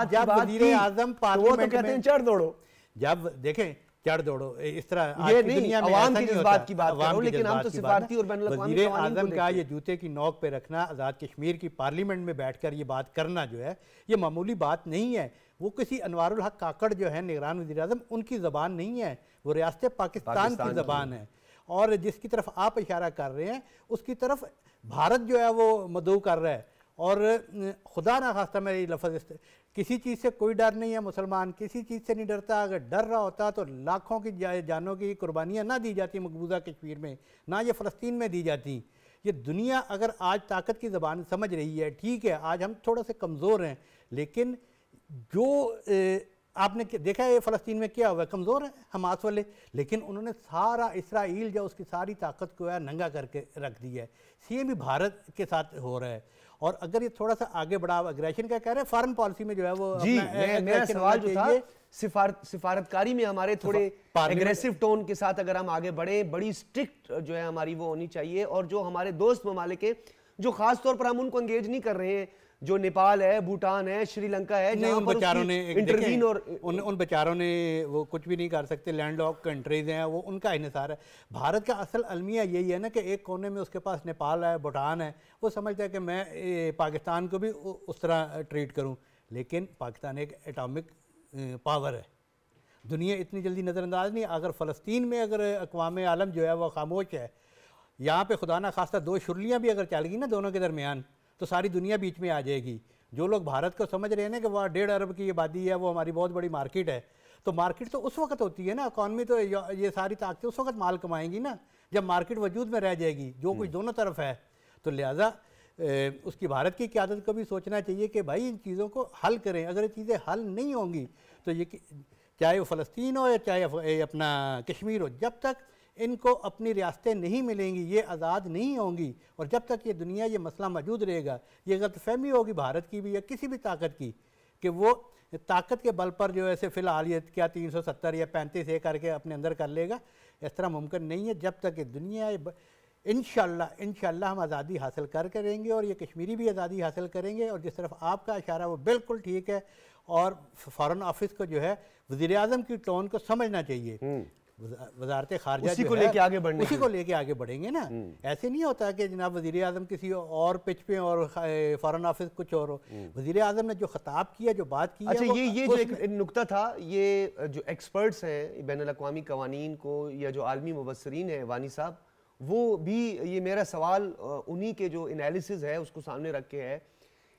जब वज़ीर आज़म पार्लियामेंट में चढ़ दौड़ो, जब देखें चढ़ दौड़ो इस तरह ये नहीं, अवाम की जज्बात की बात कर रहा हूं, लेकिन हम तो सिफारती और बैनुल अक़वामी वज़ीर आज़म का ये जूते की नोक पे रखना, आज़ाद कश्मीर की पार्लियामेंट में बैठकर ये बात करना जो है, ये मामूली बात नहीं है। वो किसी अनवारुल हक काकड़ जो है निगरान वज़ीर आज़म, उनकी ज़बान नहीं है, वो रियासत पाकिस्तान की ज़बान है। और जिसकी तरफ आप इशारा कर रहे हैं उसकी तरफ भारत जो है वो मदऊ कर रहा है। और खुदा ना खास्ता मेरी लफ्ज़, किसी चीज़ से कोई डर नहीं है, मुसलमान किसी चीज़ से नहीं डरता। अगर डर रहा होता तो लाखों की जानों की कुर्बानियाँ ना दी जाती मकबूजा कश्मीर में, ना ये फ़लस्तीन में दी जाती। ये दुनिया अगर आज ताकत की ज़बान समझ रही है, ठीक है आज हम थोड़ा से कमज़ोर हैं, लेकिन जो आपने देखा है फ़लस्तीन में क्या हुआ है, कमज़ोर है हमास वाले, लेकिन उन्होंने सारा इसराइल जो उसकी सारी ताकत को है नंगा करके रख दिया है। सेम भी भारत के साथ हो रहा है। और अगर ये थोड़ा सा आगे बढ़ा, अग्रेशन का कह रहे हैं, फॉरेन पॉलिसी में जो है वो जी, मेरा सवाल जो था सिफारतकारी में हमारे थोड़े एग्रेसिव टोन के साथ अगर हम आगे बढ़े, बड़ी स्ट्रिक्ट जो है हमारी वो होनी चाहिए, और जो हमारे दोस्त ममालिक हैं जो खास तौर पर हम उनको एंगेज नहीं कर रहे हैं, जो नेपाल है, भूटान है, श्रीलंका है, नहीं, उन बेचारों ने इंटरवीन और उन बेचारों ने वो कुछ भी नहीं कर सकते, लैंड लॉक कंट्रीज हैं, वो उनका इन्हिसार है। भारत का असल अलमिया यही है ना कि एक कोने में उसके पास नेपाल है, भूटान है, वो समझता है कि मैं पाकिस्तान को भी उस तरह ट्रीट करूं, लेकिन पाकिस्तान एक एटॉमिक पावर है, दुनिया इतनी जल्दी नज़रअंदाज नहीं। अगर फ़लस्तीन में अगर अक़वाम आलम जो है वो खामोश है, यहाँ पे खुदा ना खास्ता 2 शुरलियाँ भी अगर चल गई ना दोनों के दरमियान, तो सारी दुनिया बीच में आ जाएगी। जो लोग भारत को समझ रहे हैं ना कि वह 1.5 अरब की आबादी है, वो हमारी बहुत बड़ी मार्केट है, तो मार्केट तो उस वक्त होती है ना, इकॉनमी तो ये सारी ताकतें उस वक्त माल कमाएंगी ना जब मार्केट वजूद में रह जाएगी, जो कुछ दोनों तरफ है। तो लिहाजा उसकी भारत की क़यादत को भी सोचना चाहिए कि भाई इन चीज़ों को हल करें। अगर ये चीज़ें हल नहीं होंगी तो ये चाहे वो फ़लस्तीन हो या चाहे अपना कश्मीर हो, जब तक इनको अपनी रियासतें नहीं मिलेंगी, ये आज़ाद नहीं होंगी, और जब तक ये दुनिया ये मसला मौजूद रहेगा, ये गलतफहमी होगी भारत की भी या किसी भी ताकत की कि वो ताकत के बल पर जो ऐसे फ़िलहाल ये क्या 370 या 35 ये करके अपने अंदर कर लेगा, इस तरह मुमकिन नहीं है। जब तक ये दुनिया इंशाअल्लाह हम आज़ादी हासिल कर रहेंगे, और ये कश्मीरी भी आज़ादी हासिल करेंगे। और जिस तरफ आपका इशारा वो बिल्कुल ठीक है, और फ़ॉरेन ऑफिस को जो है वज़ीर आज़म की टोन को समझना चाहिए। वजारत खारजा उसी को लेके आगे बढ़ने, उसी को लेके आगे बढ़ेंगे ना। ऐसे नहीं होता कि जनाब वज़ीर आज़म किसी और पिच पे और फ़ॉरेन ऑफिस कुछ और हो। वज़ीर आज़म ने जो खिताब किया, जो बात की, अच्छा, ये जो एक नुक्ता था, ये जो एक्सपर्ट्स हैं बैनुल अक़वामी क़वानीन को या जो आलमी मुबस्सिरीन हैं वानी साहब, वो भी ये मेरा सवाल उन्हीं के जो एनालिसिस है उसको सामने रख के है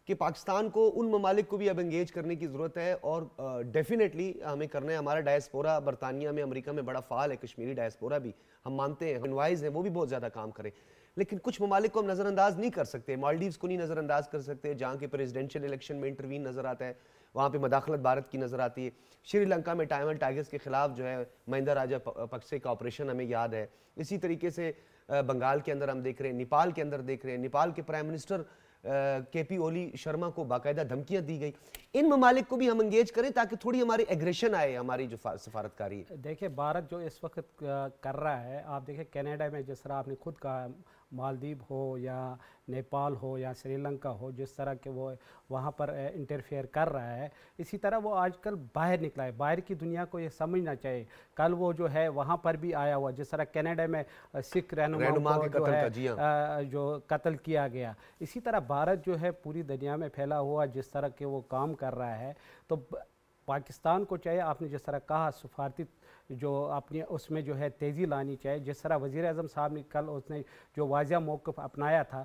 कि पाकिस्तान को उन ममालिक को भी अब एंगेज करने की ज़रूरत है, और डेफिनेटली हमें करना है। हमारा डायस्पोरा बरतानिया में, अमेरिका में बड़ा फ़ाल है, कश्मीरी डायस्पोरा भी हम मानते हैं, इनवाइज हैं, वो भी बहुत ज़्यादा काम करें, लेकिन कुछ ममालिक को हम नज़रअंदाज नहीं कर सकते। मालदीव्स को नहीं नज़रअंदाज कर सकते, जहाँ के प्रेसिडेंशियल इलेक्शन में इंटरवीन नज़र आता है, वहाँ पर मदाखलत भारत की नज़र आती है। श्रीलंका में टाइमल टाइगर्स के खिलाफ जो है महिंदा राजा पक्से का ऑपरेशन हमें याद है। इसी तरीके से बंगाल के अंदर हम देख रहे हैं, नेपाल के अंदर देख रहे हैं, नेपाल के प्राइम मिनिस्टर केपी ओली शर्मा को बाकायदा धमकियां दी गई। इन ममालिक को भी हम एंगेज करें ताकि थोड़ी हमारी एग्रेशन आए, हमारी जो सफारतकारी है। देखिए, भारत जो इस वक्त कर रहा है, आप देखिए कनाडा में जिस तरह आपने खुद कहा, मालदीव हो या नेपाल हो या श्रीलंका हो, जिस तरह के वो वहाँ पर इंटरफेयर कर रहा है, इसी तरह वो आजकल बाहर निकला है। बाहर की दुनिया को ये समझना चाहिए। कल वो जो है वहाँ पर भी आया हुआ, जिस तरह कनाडा में सिख रहनुमा को जो है जो कत्ल किया गया, इसी तरह भारत जो है पूरी दुनिया में फैला हुआ जिस तरह के वो काम कर रहा है, तो पाकिस्तान को चाहिए, आपने जिस तरह कहा, सफारती जो अपनी उसमें जो है तेज़ी लानी चाहिए। जिस तरह वज़ीर आज़म साहब ने कल उसने जो वाज़िया मौक़िफ़ अपनाया था,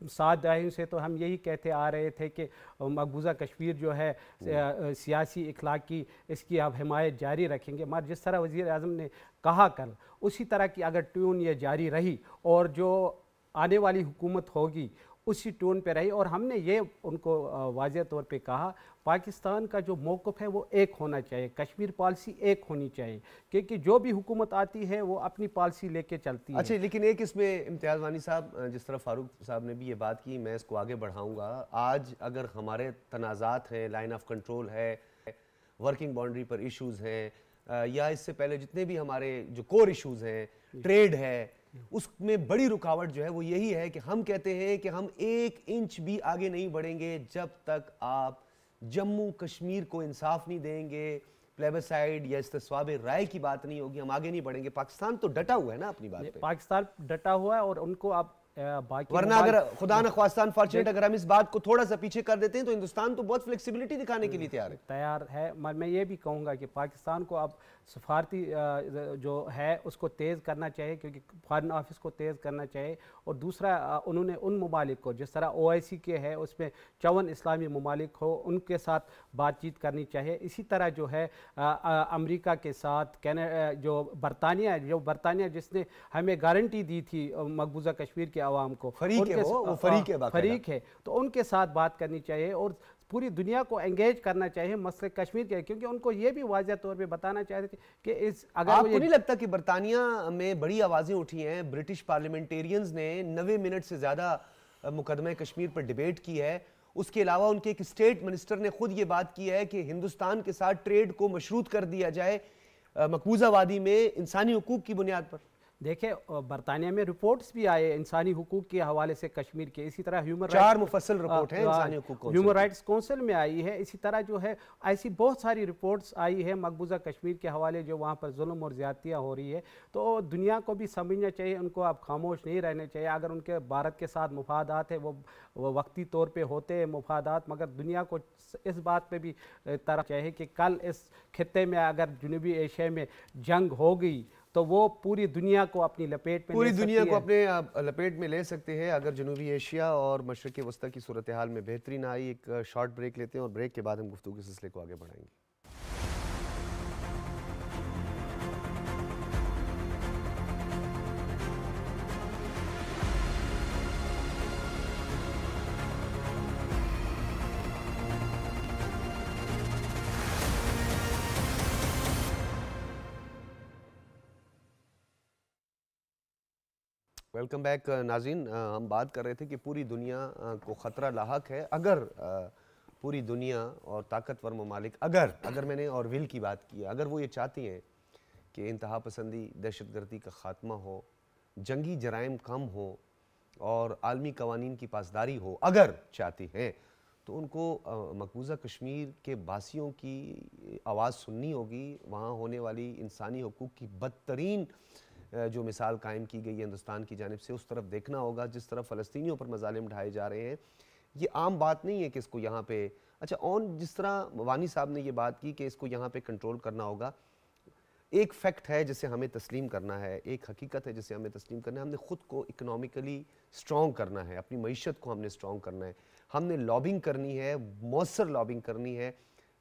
7 दहाइयों से तो हम यही कहते आ रहे थे कि मकबूजा कश्मीर जो है सियासी इखलाकी इसकी आप हिमायत जारी रखेंगे, मगर जिस तरह वज़ीर आज़म ने कहा कल, उसी तरह की अगर ट्यून ये जारी रही और जो आने वाली हुकूमत होगी उसी टोन पे रही, और हमने ये उनको वाज़ेह तौर पे कहा, पाकिस्तान का जो मौक़िफ़ है वो एक होना चाहिए, कश्मीर पॉलिसी एक होनी चाहिए, क्योंकि जो भी हुकूमत आती है वो अपनी पॉलिसी लेके चलती है। अच्छा, लेकिन एक इसमें इम्तियाज़ वानी साहब, जिस तरह फ़ारूक साहब ने भी ये बात की, मैं इसको आगे बढ़ाऊँगा। आज अगर हमारे तनाज़ात हैं, लाइन ऑफ कंट्रोल है, वर्किंग बाउंड्री पर इशूज़ हैं, या इससे पहले जितने भी हमारे जो कोर इशूज़ हैं, ट्रेड है, उसमें बड़ी रुकावट जो है वो यही है कि हम कहते हैं कि हम 1 इंच भी आगे नहीं बढ़ेंगे जब तक आप जम्मू कश्मीर को इंसाफ नहीं देंगे, प्लेबिसाइड या इस्तिस्वाब राय की बात नहीं होगी, हम आगे नहीं बढ़ेंगे। पाकिस्तान तो डटा हुआ है ना अपनी बात पे। पाकिस्तान डटा हुआ है, और उनको आप बाकी, वरना अगर खुदा न ख्वास्ता अनफॉर्चुनेट अगर हम इस बात को थोड़ा सा पीछे कर देते हैं तो हिंदुस्तान तो बहुत फ्लेक्सिबिलिटी दिखाने के लिए तैयार है। मैं ये भी कहूँगा कि पाकिस्तान को अब सफारती जो है उसको तेज़ करना चाहिए, क्योंकि फॉरेन ऑफिस को तेज़ करना चाहिए। और दूसरा, उन्होंने उन ममालिक को, जिस तरह OIC के है उसमें 54 इस्लामी ममालिक हो, उनके साथ बातचीत करनी चाहिए। इसी तरह जो है अमेरिका के साथ, जो बरतानिया जिसने हमें गारंटी दी थी मकबूजा कश्मीर के अवाम को, फरीक है, तो उनके साथ बात करनी चाहिए। और पूरी दुनिया को एंगेज करना चाहिए मसले कश्मीर के, क्योंकि उनको ये भी वाज़ह तौर पे बताना चाहते थे कि इस अगर आपको नहीं लगता कि बरतानिया में बड़ी आवाज़ें उठी हैं, ब्रिटिश पार्लियामेंटेरियंस ने 90 मिनट से ज़्यादा मुकदमे कश्मीर पर डिबेट की है, उसके अलावा उनके एक स्टेट मिनिस्टर ने खुद ये बात की है कि हिंदुस्तान के साथ ट्रेड को मशरूत कर दिया जाए मकबूजा वादी में इंसानी हुकूक की बुनियाद पर। देखिए बरतानिया में रिपोर्ट्स भी आए इंसानी हुकूक के हवाले से कश्मीर के, इसी तरह चार मुफस्सल रिपोर्ट है इंसानी हुकूक ह्यूमन राइट्स काउंसिल में आई है, इसी तरह जो है ऐसी बहुत सारी रिपोर्ट्स आई है मकबूजा कश्मीर के हवाले जो वहाँ पर जुल्म और ज़्यादतियाँ हो रही है। तो दुनिया को भी समझना चाहिए, उनको अब खामोश नहीं रहने चाहिए। अगर उनके भारत के साथ मुफादात है वो वक्ती तौर पर होते हैं मुफादात, मगर दुनिया को इस बात पर भी तरफ चाहिए कि कल इस खित्ते में अगर जनूबी एशिया में जंग हो गई तो वो पूरी दुनिया को अपनी लपेट में पूरी दुनिया को अपने लपेट में ले सकते हैं अगर जनूबी एशिया और मशरक़ वस्ती की सूरत हाल में बेहतरी ना आई। एक शॉर्ट ब्रेक लेते हैं और ब्रेक के बाद हम गुफ्तगू के सिलसिले को आगे बढ़ाएंगे। वेलकम बैक नाज़रीन। हम बात कर रहे थे कि पूरी दुनिया को ख़तरा लाहक है अगर पूरी दुनिया और ताकतवर ममालिक अगर मैंने ऑरविल की बात की, अगर वो ये चाहती हैं कि इंतहा पसंदी दहशतगर्दी का ख़ात्मा हो, जंगी जराइम कम हो और आलमी कवानीन की पासदारी हो, अगर चाहती हैं तो उनको मकबूजा कश्मीर के बासियों की आवाज़ सुननी होगी। वहाँ होने वाली इंसानी हुकूक की बदतरीन जो मिसाल कायम की गई है हिंदुस्तान की जानिब से, उस तरफ देखना होगा। जिस तरफ फ़लस्तीनियों पर मज़ालिम ढाए जा रहे हैं, ये आम बात नहीं है कि इसको यहाँ पे जिस तरह वानी साहब ने ये बात की कि इसको यहाँ पे कंट्रोल करना होगा, एक फैक्ट है जिसे हमें तस्लीम करना है, एक हकीकत है जिसे हमें तस्लीम करना है। हमने ख़ुद को इकनॉमिकली स्ट्रॉन्ग करना है, अपनी मईशत को हमने स्ट्रॉन्ग करना है, हमने लॉबिंग करनी है, मौसर लॉबिंग करनी है।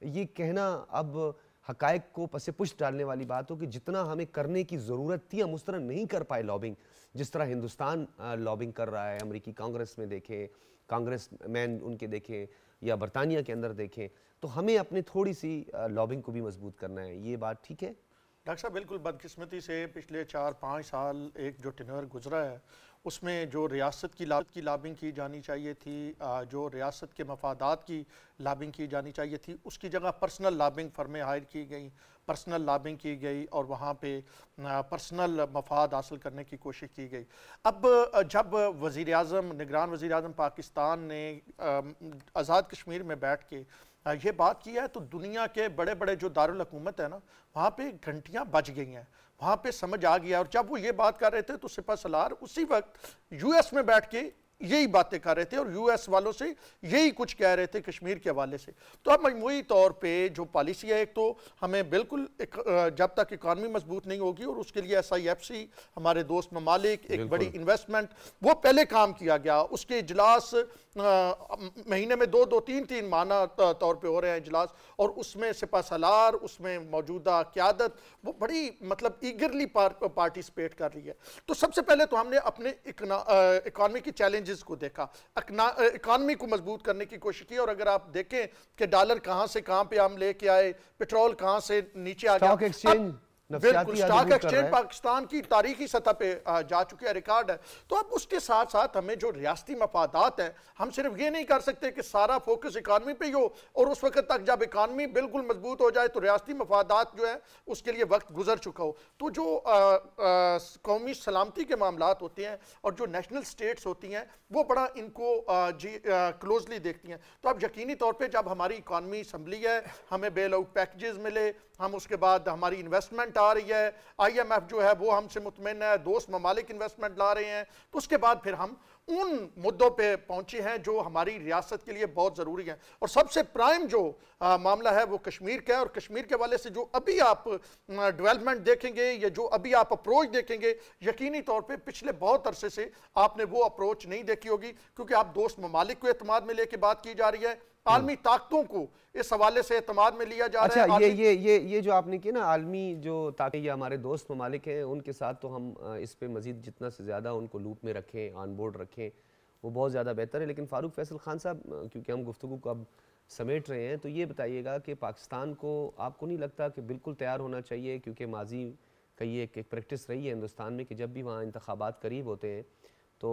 ये कहना अब हकायक को पसे पुष्ट डालने वाली बात हो कि जितना हमें करने की ज़रूरत थी हम उस तरह नहीं कर पाए लॉबिंग, जिस तरह हिंदुस्तान लॉबिंग कर रहा है। अमेरिकी कांग्रेस में देखें, कांग्रेस मैन उनके देखें, या बरतानिया के अंदर देखें, तो हमें अपनी थोड़ी सी लॉबिंग को भी मजबूत करना है। ये बात ठीक है डॉक्टर साहब? बिल्कुल बदकिस्मती से पिछले 4-5 साल एक जो टेन्योर गुजरा है उसमें जो रियासत की लॉबिंग की जानी चाहिए थी, जो रियासत के मफादात की लॉबिंग की जानी चाहिए थी, उसकी जगह पर्सनल लॉबिंग फर्में हायर की गई, पर्सनल लॉबिंग की गई और वहाँ पे पर्सनल मफाद हासिल करने की कोशिश की गई। अब जब वज़ीर-ए-आज़म, निगरान वज़ीर-ए-आज़म पाकिस्तान ने आज़ाद कश्मीर में बैठ के ये बात की है तो दुनिया के बड़े बड़े जो दारुल हुकूमत है ना, वहाँ पे घंटियाँ बज गई हैं, वहाँ पे समझ आ गया। और जब वो ये बात कर रहे थे तो सिपह सलार उसी वक्त यूएस में बैठ के यही बातें कर रहे थे और यूएस वालों से यही कुछ कह रहे थे कश्मीर के हवाले से। तो अब मजमूई तौर पे जो पॉलिसी है, एक तो हमें बिल्कुल जब तक इकॉनमी मजबूत नहीं होगी, और उसके लिए SIFC हमारे दोस्त ममालिक एक बड़ी इन्वेस्टमेंट वो पहले काम किया गया, उसके इजलास महीने में 2-3 माना तौर पे हो रहे हैं इजलास, और उसमें सिपह सलार, उसमें मौजूदा क़यादत वो बड़ी मतलब ईगरली पार्टिसिपेट कर रही है। तो सबसे पहले तो हमने अपने इकॉनमी की चैलेंजेस को देखा, इकॉनमी को मजबूत करने की कोशिश की। और अगर आप देखें कि डॉलर कहां से कहां पे हम लेके आए, पेट्रोल कहां से नीचे आ गया, बिल्कुल स्टॉक एक्सचेंज पाकिस्तान की तारीखी सतह पे जा चुके हैं, रिकॉर्ड है। तो अब उसके साथ साथ हमें जो रियासती मफादात है, हम सिर्फ ये नहीं कर सकते कि सारा फोकस इकानमी पे ही हो, और उस वक्त तक जब इकानमी बिल्कुल मजबूत हो जाए तो रियासती मफादात जो है उसके लिए वक्त गुजर चुका हो। तो जो कौमी सलामती के मामलात होते हैं और जो नेशनल स्टेट्स होती हैं वो बड़ा इनको क्लोजली देखती हैं। तो अब यकीनी तौर पर जब हमारी इकानमी संभली है, हमें बेल आउट पैकेजेस मिले, हम उसके बाद हमारी इन्वेस्टमेंट आ रही है, IMF जो है वो हमसे मुतमईन है, दोस्त ममालिक इन्वेस्टमेंट ला रहे हैं, तो उसके बाद फिर हम उन मुद्दों पे पहुंचे हैं जो हमारी रियासत के लिए बहुत ज़रूरी है। और सबसे प्राइम जो मामला है वो कश्मीर का है, और कश्मीर के वाले से जो अभी आप डेवलपमेंट देखेंगे या जो अभी आप अप्रोच देखेंगे, यकीनी तौर पे पिछले बहुत अरसे से आपने वो अप्रोच नहीं देखी होगी, क्योंकि आप दोस्त ममालिक को एतमाद में लेके बात की जा रही है, आलमी ताकतों को इस हवाले से एतमाद में लिया जा रहा है। अच्छा, ये जो आपने की ना आलमी जो ताकतें या हमारे दोस्त ममालिक हैं उनके साथ, तो हम इस पे मजीद जितना से ज़्यादा उनको लूप में रखें, ऑन बोर्ड रखें, वो बहुत ज़्यादा बेहतर है। लेकिन फ़ारूक फैसल खान साहब, क्योंकि हम गुफ्तगू को अब समेट रहे हैं, तो ये बताइएगा कि पाकिस्तान को आपको नहीं लगता कि बिल्कुल तैयार होना चाहिए, क्योंकि माजी का ये एक प्रैक्टिस रही है हिंदुस्तान में कि जब भी वहाँ इंतखाबात करीब होते हैं तो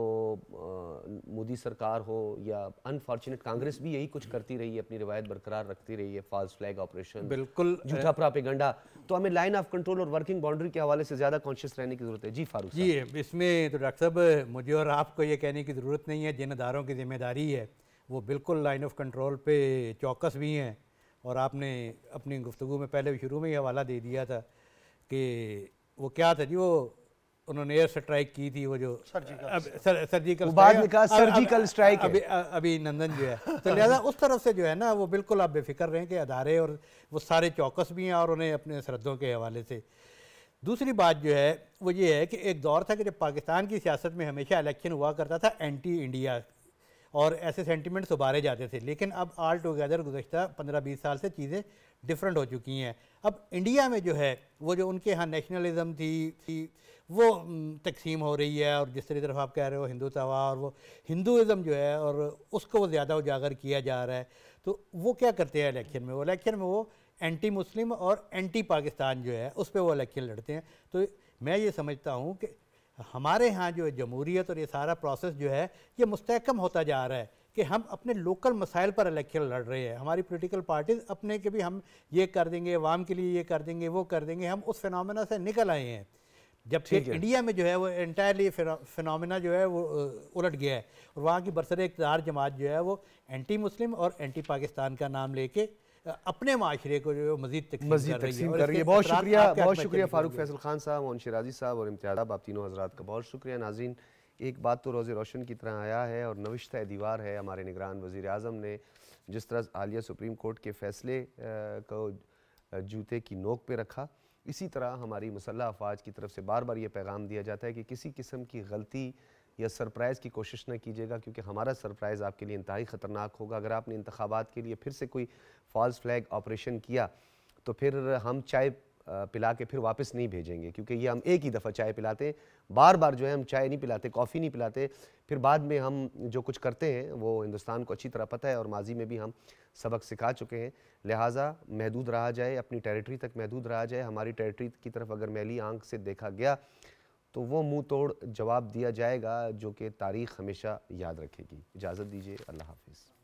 मोदी सरकार हो या अनफॉर्चुनेट कांग्रेस भी यही कुछ करती रही है, अपनी रिवायत बरकरार रखती रही है, फॉल्स फ्लैग ऑपरेशन, बिल्कुल झूठा प्रोपेगेंडा। तो हमें लाइन ऑफ कंट्रोल और वर्किंग बाउंड्री के हवाले से ज़्यादा कॉन्शियस रहने की ज़रूरत है। जी फारूक जी, इसमें तो डॉक्टर साहब मुझे और आपको ये कहने की ज़रूरत नहीं है, जिन अदारों की जिम्मेदारी है वो बिल्कुल लाइन ऑफ कंट्रोल पे चौकस भी हैं। और आपने अपनी गुफ्तगू में पहले शुरू में ही हवाला दे दिया था कि वो क्या था जी, वो उन्होंने एयर स्ट्राइक की थी, वो जो सर्जिकल बाद में कहा सर्जिकल स्ट्राइक अभी नंदन जो है, तो लिहाजा उस तरफ से जो है ना वो बिल्कुल आप बेफिक्र रहें कि अदारे और वो सारे चौकस भी हैं और उन्हें अपने सरहदों के हवाले से। दूसरी बात जो है वो ये है कि एक दौर था कि जब पाकिस्तान की सियासत में हमेशा इलेक्शन हुआ करता था एंटी इंडिया और ऐसे सेंटिमेंट्स उभारे जाते थे, लेकिन अब ऑल टुगेदर गुज़श्ता 15-20 साल से चीज़ें डिफरेंट हो चुकी हैं। अब इंडिया में जो है वो जो उनके यहाँ नेशनलिज्म थी वो तकसीम हो रही है, और जिस तरह आप कह रहे हो हिंदुत्वा और वो हिंदुज़म जो है और उसको वो ज़्यादा उजागर किया जा रहा है। तो वो क्या करते हैं इलेक्शन में, वो इलेक्शन में वो एंटी मुस्लिम और एंटी पाकिस्तान जो है उस पर वो इलेक्शन लड़ते हैं। तो मैं ये समझता हूँ कि हमारे यहाँ जो जमहूरियत और ये सारा प्रोसेस जो है ये मुस्तहकम होता जा रहा है कि हम अपने लोकल मसाइल पर इलेक्शन लड़ रहे हैं। हमारी पॉलिटिकल पार्टीज अपने के भी हम ये कर देंगे, अवाम के लिए ये कर देंगे, वो कर देंगे, हम उस फिनोमेना से निकल आए हैं। जबकि इंडिया में जो है वो एंटायरली फिनोमेना जो है वो उलट गया है, और वहाँ की बरसरे इक़्तिदार जमात जो है वो एंटी मुस्लिम और एंटी पाकिस्तान का नाम लेके अपने माशरे को जो मज़ीद तकसीम कर रही है। बहुत शुक्रिया फारूक फैसल खान साहब, मोहन शिराजी साहब और इम्तियाज़ साहब, आप तीनों हजरात का बहुत शुक्रिया। नाज़रीन, एक बात तो रोज़े रोशन की तरह आया है और नविश्ता दीवार है, हमारे निगरान वज़ीर आज़म ने जिस तरह हालिया सुप्रीम कोर्ट के फ़ैसले को जूते की नोक पे रखा, इसी तरह हमारी मुसल्लह अफवाज की तरफ से बार बार ये पैगाम दिया जाता है कि किसी किस्म की गलती या सरप्राइज़ की कोशिश न कीजिएगा, क्योंकि हमारा सरप्राइज़ आपके लिए इंतहाई ख़तरनाक होगा। अगर आपने इंतखाबात के लिए फिर से कोई फॉल्स फ्लैग ऑपरेशन किया तो फिर हम चाय पिला के फिर वापस नहीं भेजेंगे, क्योंकि ये हम एक ही दफ़ा चाय पिलाते हैं, बार बार जो है हम चाय नहीं पिलाते, कॉफ़ी नहीं पिलाते, फिर बाद में हम जो कुछ करते हैं वो हिंदुस्तान को अच्छी तरह पता है और माजी में भी हम सबक सिखा चुके हैं। लिहाजा महदूद रहा जाए, अपनी टेरिटरी तक महदूद रहा जाए। हमारी टेरिटरी की तरफ अगर मैली आंख से देखा गया तो वो मुंह तोड़ जवाब दिया जाएगा, जो कि तारीख़ हमेशा याद रखेगी। इजाज़त दीजिए, अल्लाह हाफ़िज़।